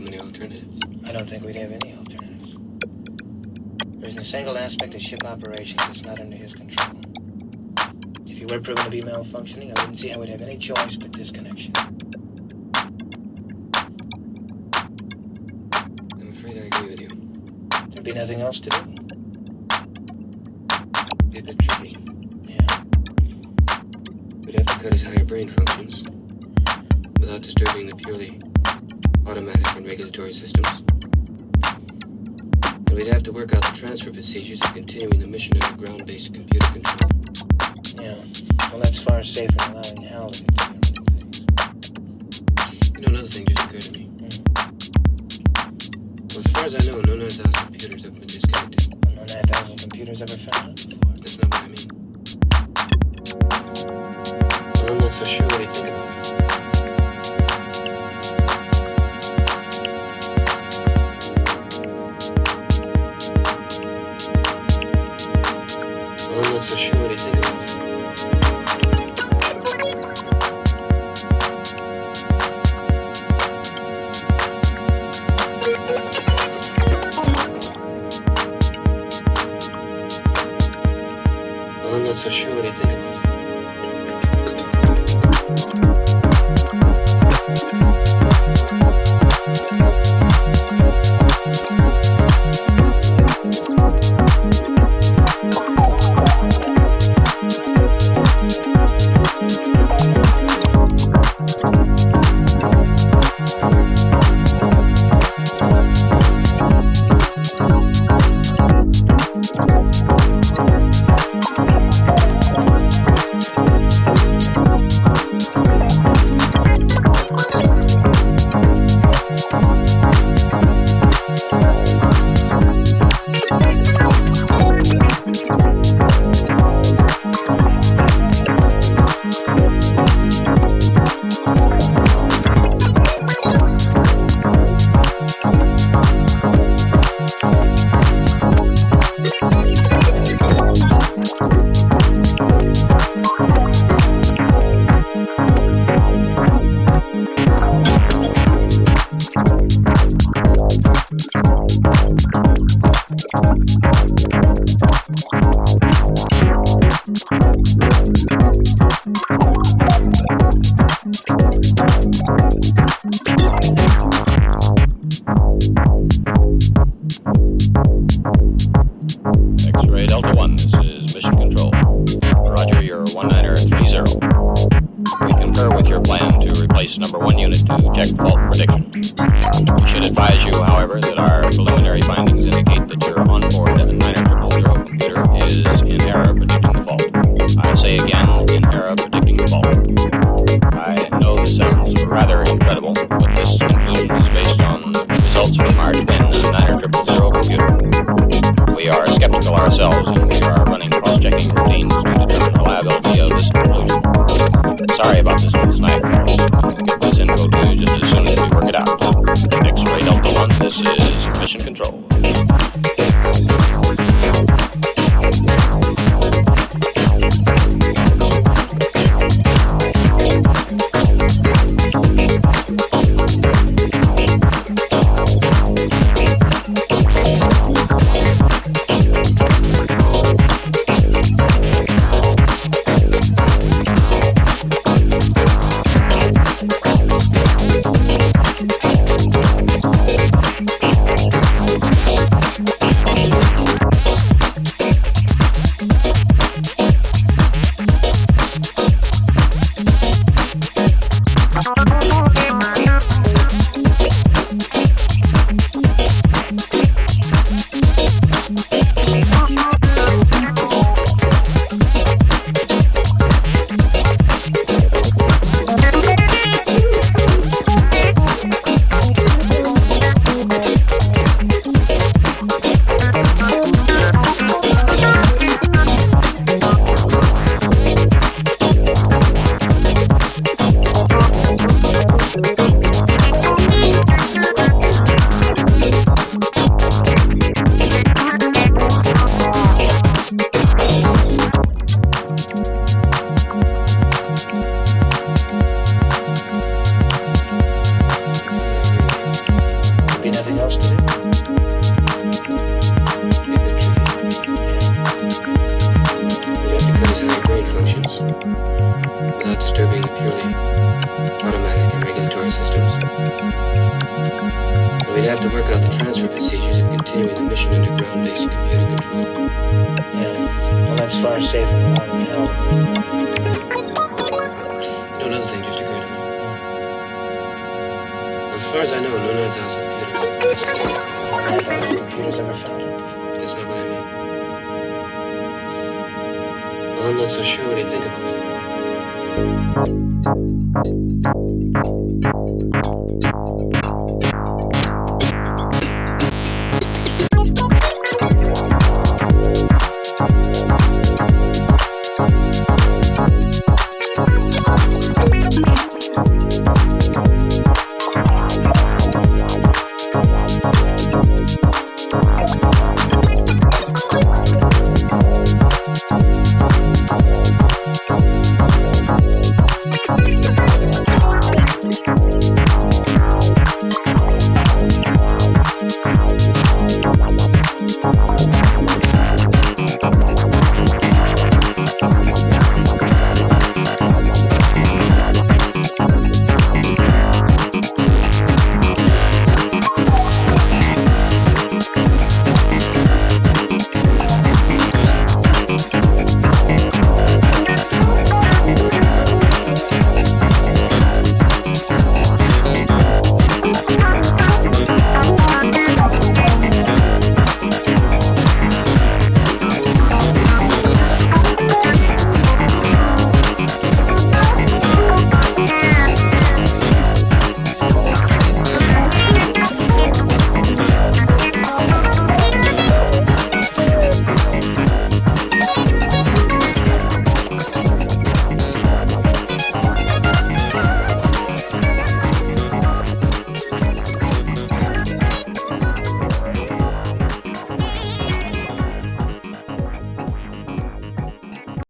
many alternatives. I don't think we'd have any alternatives. There isn't a single aspect of ship operations that's not under his control. If he were proven to be malfunctioning, I wouldn't see how we'd have any choice but disconnection. I'm afraid I agree with you. There'd be nothing else to do. Be a bit tricky. Yeah. We'd have to cut his higher brain functions without disturbing the purely automatic and regulatory systems. And we'd have to work out the transfer procedures of continuing the mission under ground-based computer control. Yeah. Well, that's far safer than allowing Hal to continue running things. You know, another thing just occurred to me. Well, as far as I know, no 9,000 computers have been disconnected. Well, no 9,000 computers ever found it before. That's not what I mean. Well, I'm not so sure what he thinks about it. Well, I'm not so sure what he thinks about it. Well, I'm not so sure what he thinks about it. X-ray Delta 1, this is Mission Control. Roger, you're 1930. We concur with your plan to replace number 1 unit to check fault prediction. We should advise you, however, that our preliminary findings indicate that your onboard 9000 computer is in error predicting the fault. I say again, in error predicting the fault. I know this sounds rather incredible, but this conclusion is based on results from our twin 9000 computer. We are skeptical ourselves, and we are running cross-checking routines to determine the reliability of this conclusion. Sorry about this, Ms. Knight. We can get this info to you just as soon as we work it out. X-ray Delta 1, this is Mission Control. about the transfer procedures of continuing the mission under ground-based computer control. Yeah. Well, that's far safer than out in hell. You know, another thing just occurred to me. As far as I know, no 9,000 computers have investigated. No computers ever found it before. That's not what I mean. Well, I'm not so sure what I think about it.